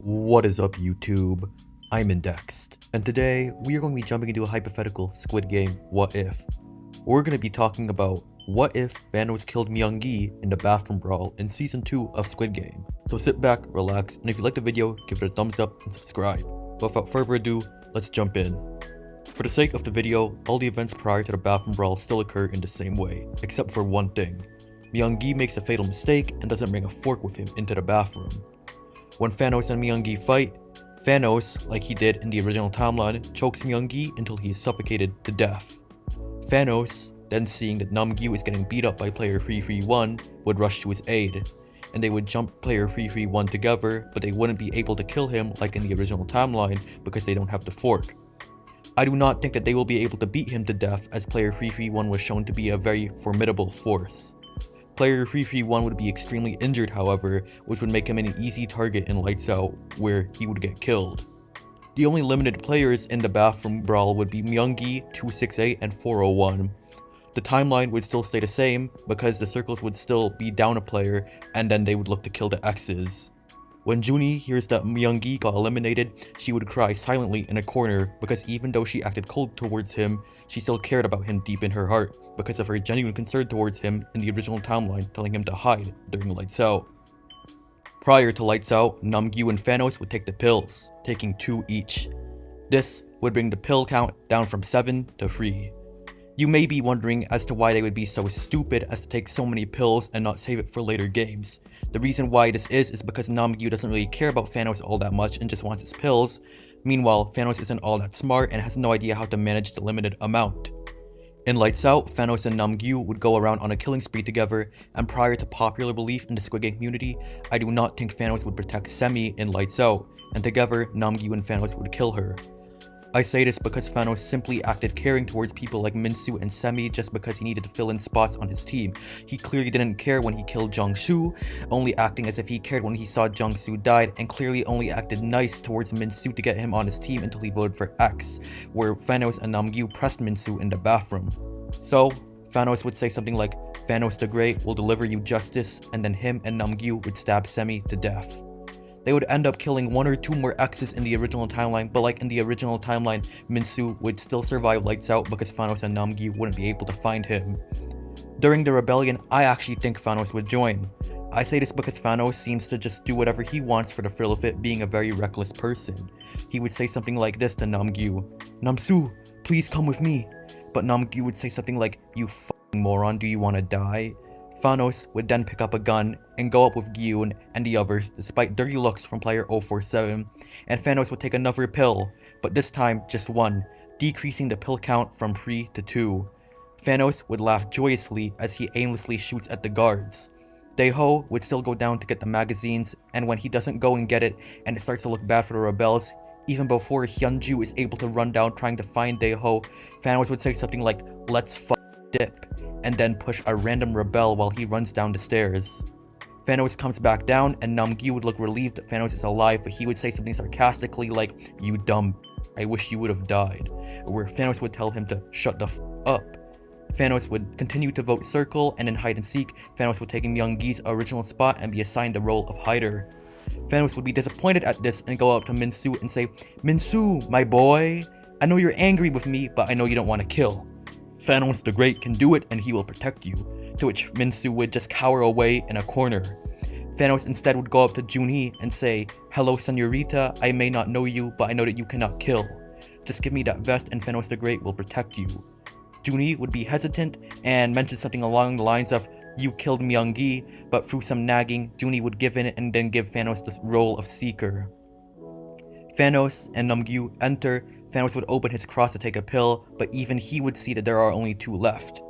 What is up, YouTube? I'm Indexed, and today we are going to be jumping into a hypothetical Squid Game what if. We're going to be talking about what if Thanos killed Myung-Gi in the bathroom brawl in season 2 of Squid Game. So sit back, relax, and if you like the video, give it a thumbs up and subscribe. But without further ado, let's jump in. For the sake of the video, all the events prior to the bathroom brawl still occur in the same way, except for one thing. Myung-Gi makes a fatal mistake and doesn't bring a fork with him into the bathroom. When Thanos and Myung-Gi fight, Thanos, like he did in the original timeline, chokes Myung-Gi until he is suffocated to death. Thanos, then seeing that Myung-Gi is getting beat up by player 331, would rush to his aid, and they would jump player 331 together, but they wouldn't be able to kill him like in the original timeline because they don't have the fork. I do not think that they will be able to beat him to death, as player 331 was shown to be a very formidable force. Player 331 would be extremely injured, however, which would make him an easy target in Lights Out, where he would get killed. The only limited players in the bathroom brawl would be Myung-Gi, 268, and 401. The timeline would still stay the same, because the circles would still be down a player, and then they would look to kill the X's. When Junie hears that Myung-Gi got eliminated, she would cry silently in a corner, because even though she acted cold towards him, she still cared about him deep in her heart, because of her genuine concern towards him in the original timeline, telling him to hide during Lights Out. Prior to Lights Out, Myung-Gi and Thanos would take the pills, taking 2 each. This would bring the pill count down from 7 to 3. You may be wondering as to why they would be so stupid as to take so many pills and not save it for later games. The reason why this is because Myung-Gi doesn't really care about Thanos all that much and just wants his pills. Meanwhile, Thanos isn't all that smart and has no idea how to manage the limited amount. In Lights Out, Thanos and Myung-Gi would go around on a killing spree together, and prior to popular belief in the Squid Game community, I do not think Thanos would protect Semi in Lights Out, and together, Myung-Gi and Thanos would kill her. I say this because Thanos simply acted caring towards people like Min-Soo and Semi just because he needed to fill in spots on his team. He clearly didn't care when he killed Jung-Soo, only acting as if he cared when he saw Jung-Soo died, and clearly only acted nice towards Min-Soo to get him on his team until he voted for X, where Thanos and Myung-Gi pressed Min-Soo in the bathroom. So, Thanos would say something like, "Thanos the Great will deliver you justice," and then him and Myung-Gi would stab Semi to death. They would end up killing 1 or 2 more X's in the original timeline, but like in the original timeline, Min-Soo would still survive Lights Out because Thanos and Myung-Gi wouldn't be able to find him. During the rebellion, I actually think Thanos would join. I say this because Thanos seems to just do whatever he wants for the thrill of it, being a very reckless person. He would say something like this to Myung-Gi, "Namsoo, please come with me." But Myung-Gi would say something like, "You f***ing moron, do you want to die?" Thanos would then pick up a gun and go up with Gyun and the others despite dirty looks from player 047, and Thanos would take another pill, but this time just 1, decreasing the pill count from 3 to 2. Thanos would laugh joyously as he aimlessly shoots at the guards. Daeho would still go down to get the magazines, and when he doesn't go and get it and it starts to look bad for the rebels, even before Hyunju is able to run down trying to find Daeho, Thanos would say something like, "Let's dip," and then push a random rebel while he runs down the stairs. Thanos comes back down and Myung-Gi would look relieved that Thanos is alive, but he would say something sarcastically like, "You dumb I wish you would have died," where Thanos would tell him to shut the up. Thanos would continue to vote Circle, and in Hide and Seek, Thanos would take Myung-Gi's original spot and be assigned the role of Hider. Thanos would be disappointed at this and go up to Min-Soo and say, "Min-Soo, my boy, I know you're angry with me, but I know you don't want to kill. Thanos the Great can do it and he will protect you," to which Min-Soo would just cower away in a corner. Thanos instead would go up to Junhee and say, "Hello senorita, I may not know you, but I know that you cannot kill. Just give me that vest and Thanos the Great will protect you." Junhee would be hesitant and mention something along the lines of, "You killed Myung-Gi," but through some nagging, Junhee would give in and then give Thanos the role of Seeker. Thanos and Myung-Gi enter. Thanos would open his cross to take a pill, but even he would see that there are only 2 left.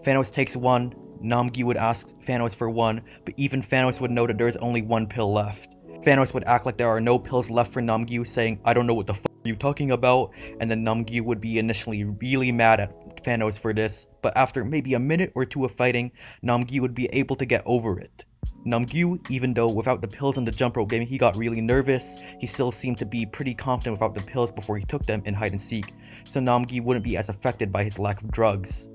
Thanos takes 1, Myung-Gi would ask Thanos for 1, but even Thanos would know that there is only 1 pill left. Thanos would act like there are no pills left for Myung-Gi, saying, "I don't know what the f*** are you talking about," and then Myung-Gi would be initially really mad at Thanos for this, but after maybe a minute or 2 of fighting, Myung-Gi would be able to get over it. Myung-Gi, even though without the pills in the jump rope game he got really nervous, he still seemed to be pretty confident without the pills before he took them in Hide and Seek, so Myung-Gi wouldn't be as affected by his lack of drugs.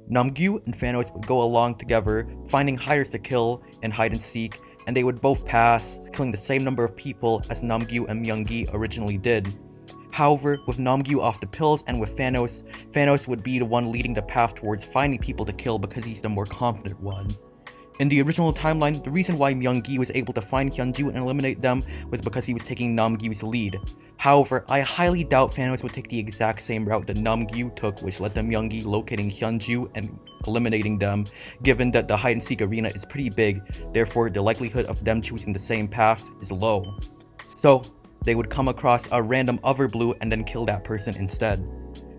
Myung-Gi and Thanos would go along together, finding hiders to kill in Hide and Seek, and they would both pass, killing the same number of people as Namgyu and Myung-Gi originally did. However, with Namgyu off the pills and with Thanos, Thanos would be the one leading the path towards finding people to kill because he's the more confident one. In the original timeline, the reason why Myung-Gi was able to find Hyunju and eliminate them was because he was taking Namgyu's lead. However, I highly doubt Thanos would take the exact same route that Namgyu took, which led to Myung-Gi locating Hyunju and eliminating them, given that the hide-and-seek arena is pretty big, therefore the likelihood of them choosing the same path is low. So, they would come across a random other blue and then kill that person instead.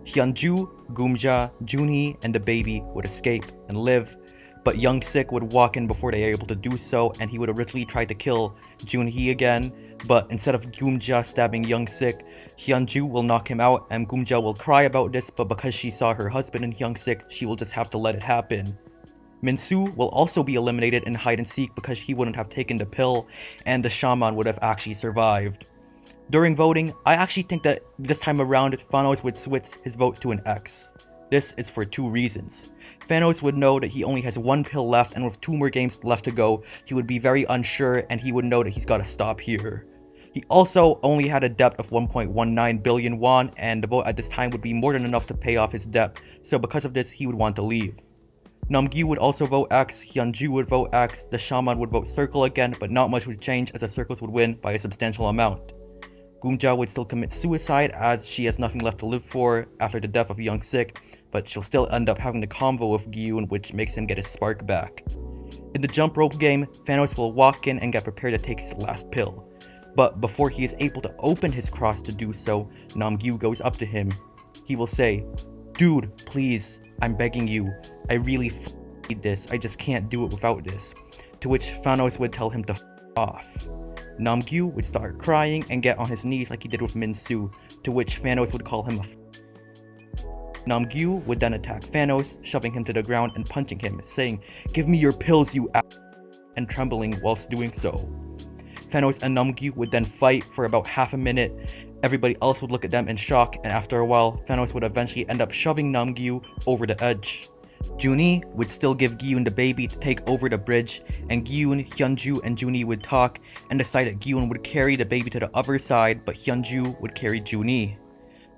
Hyunju, Gumja, Junhee, and the baby would escape and live, but Young-sik would walk in before they are able to do so, and he would originally try to kill Junhee again, but instead of Gumja stabbing Young-sik, Hyunju will knock him out, and Gumja will cry about this, but because she saw her husband in Young-sik, she will just have to let it happen. Min-soo will also be eliminated in hide-and-seek because he wouldn't have taken the pill, and the shaman would have actually survived. During voting, I actually think that this time around, Thanos would switch his vote to an X. This is for two reasons. Thanos would know that he only has one pill left, and with 2 more games left to go, he would be very unsure and he would know that he's gotta stop here. He also only had a debt of 1.19 billion won, and the vote at this time would be more than enough to pay off his debt, so because of this, he would want to leave. Namgyu would also vote X, Hyunju would vote X, the shaman would vote circle again, but not much would change as the circles would win by a substantial amount. Gumja would still commit suicide as she has nothing left to live for after the death of Young-sik, but she'll still end up having the convo with Gyun, which makes him get his spark back. In the jump rope game, Thanos will walk in and get prepared to take his last pill. But before he is able to open his cross to do so, Namgyu goes up to him. He will say, "Dude, please, I'm begging you. I really need this. I just can't do it without this." To which Thanos would tell him to off. Namgyu would start crying and get on his knees like he did with Min-soo, to which Thanos would call him a Namgyu would then attack Thanos, shoving him to the ground and punching him, saying, "Give me your pills, you ass," and trembling whilst doing so. Thanos and Namgyu would then fight for about half a minute. Everybody else would look at them in shock, and after a while, Thanos would eventually end up shoving Namgyu over the edge. Junhee would still give Gyun the baby to take over the bridge, and Gyun, Hyunju, and Junhee would talk and decide that Gyun would carry the baby to the other side, but Hyunju would carry Junhee.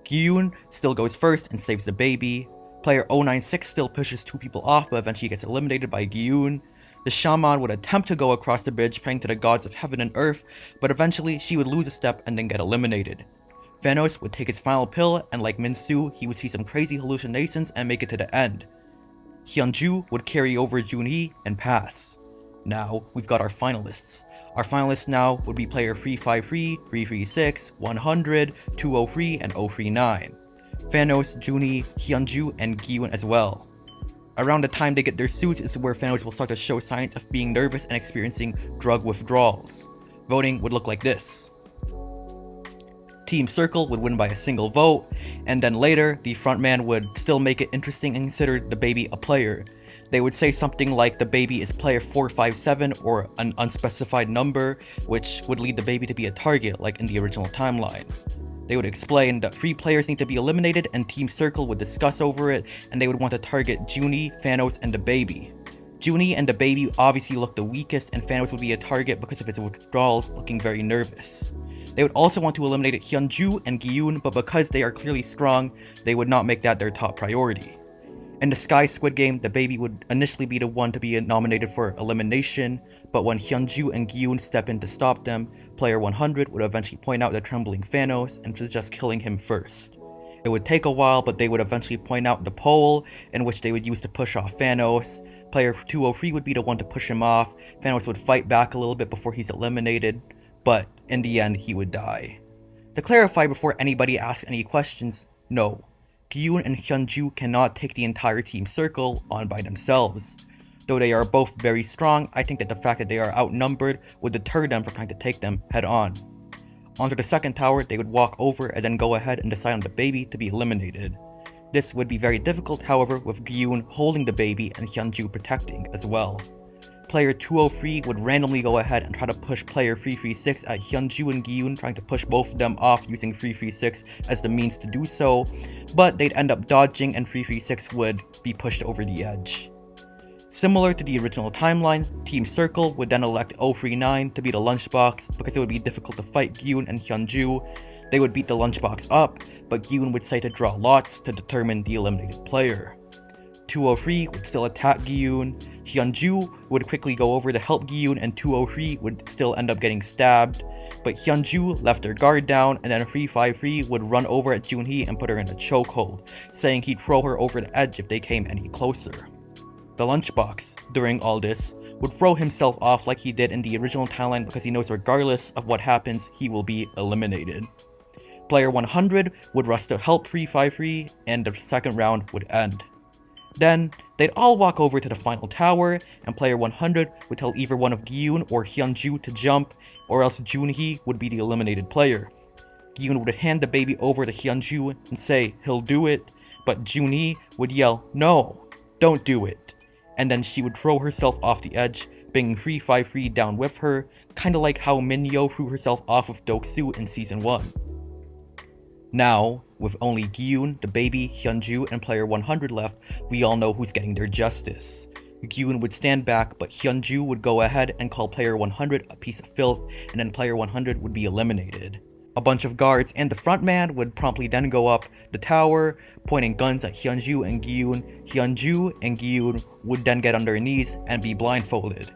Gyun still goes first and saves the baby. Player 096 still pushes 2 people off, but eventually gets eliminated by Gyun. The shaman would attempt to go across the bridge praying to the gods of heaven and earth, but eventually she would lose a step and then get eliminated. Thanos would take his final pill, and like Min-soo, he would see some crazy hallucinations and make it to the end. Hyunju would carry over Junhee and pass. Now, we've got our finalists. Our finalists now would be player 353, 336, 100, 203, and 039. Thanos, Junhee, Hyunju, and Gyun as well. Around the time they get their suits is where Thanos will start to show signs of being nervous and experiencing drug withdrawals. Voting would look like this. Team Circle would win by a single vote, and then later, the frontman would still make it interesting and consider the baby a player. They would say something like the baby is player 457 or an unspecified number, which would lead the baby to be a target like in the original timeline. They would explain that 3 players need to be eliminated and Team Circle would discuss over it, and they would want to target Junhee, Thanos, and the baby. Junhee and the baby obviously look the weakest, and Thanos would be a target because of his withdrawals, looking very nervous. They would also want to eliminate Hyunju and Gyun, but because they are clearly strong, they would not make that their top priority. In the Sky Squid game, the baby would initially be the one to be nominated for elimination, but when Hyunju and Gyun step in to stop them, player 100 would eventually point out the trembling Thanos and suggest killing him first. It would take a while, but they would eventually point out the pole, in which they would use to push off Thanos. Player 203 would be the one to push him off. Thanos would fight back a little bit before he's eliminated, but in the end, he would die. To clarify before anybody asks any questions, no. Gyun and Hyunju cannot take the entire Team Circle on by themselves. Though they are both very strong, I think that the fact that they are outnumbered would deter them from trying to take them head on. Onto the second tower, they would walk over and then go ahead and decide on the baby to be eliminated. This would be very difficult, however, with Gyun holding the baby and Hyunju protecting as well. Player 203 would randomly go ahead and try to push player 336 at Hyunju and Gyun, trying to push both of them off using 336 as the means to do so, but they'd end up dodging and 336 would be pushed over the edge. Similar to the original timeline, Team Circle would then elect 039 to be the lunchbox because it would be difficult to fight Gyun and Hyunju. They would beat the lunchbox up, but Gyun would say to draw lots to determine the eliminated player. 203 would still attack Gyun, Hyunju would quickly go over to help Gyun, and 203 would still end up getting stabbed, but Hyunju left her guard down, and then 353 would run over at Junhee and put her in a chokehold, saying he'd throw her over the edge if they came any closer. The lunchbox, during all this, would throw himself off like he did in the original timeline because he knows regardless of what happens, he will be eliminated. Player 100 would rush to help 353, and the second round would end. Then, they'd all walk over to the final tower, and player 100 would tell either one of Gyun or Hyunju to jump, or else Junhee would be the eliminated player. Gyun would hand the baby over to Hyunju and say he'll do it, but Junhee would yell, "No, don't do it." And then she would throw herself off the edge, bringing 353 down with her, kinda like how Minyo threw herself off of Doksu in Season 1. Now, with only Gyun, the baby, Hyunju, and player 100 left, we all know who's getting their justice. Gyun would stand back, but Hyunju would go ahead and call player 100 a piece of filth, and then player 100 would be eliminated. A bunch of guards and the frontman would promptly then go up the tower, pointing guns at Hyunju and Gyun. Hyunju and Gyun would then get on their knees and be blindfolded.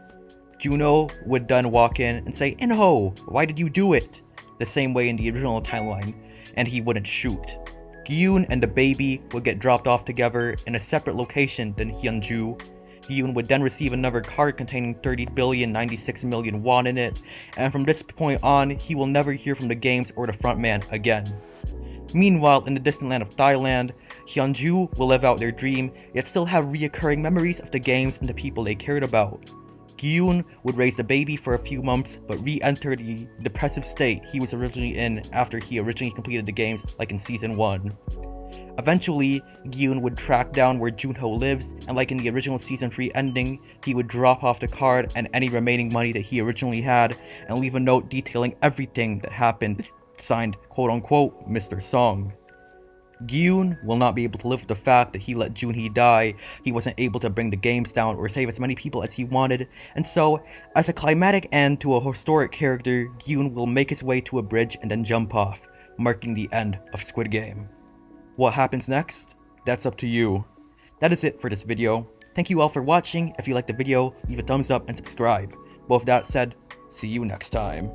Juno would then walk in and say, "Inho, why did you do it?" the same way in the original timeline, and he wouldn't shoot. Gyun and the baby would get dropped off together in a separate location than Hyunju. Gyun would then receive another card containing 30,096,000,000 won in it, and from this point on, he will never hear from the games or the frontman again. Meanwhile, in the distant land of Thailand, Hyunju will live out their dream, yet still have reoccurring memories of the games and the people they cared about. Gyun would raise the baby for a few months, but re-enter the depressive state he was originally in after he originally completed the games, like in Season 1. Eventually, Gyun would track down where Junho lives, and like in the original Season 3 ending, he would drop off the card and any remaining money that he originally had, and leave a note detailing everything that happened, signed quote-unquote Mr. Song. Gyun will not be able to live with the fact that he let Junhee die, he wasn't able to bring the games down or save as many people as he wanted, and so, as a climatic end to a historic character, Gyun will make his way to a bridge and then jump off, marking the end of Squid Game. What happens next? That's up to you. That is it for this video. Thank you all for watching. If you liked the video, leave a thumbs up and subscribe. But with that said, see you next time.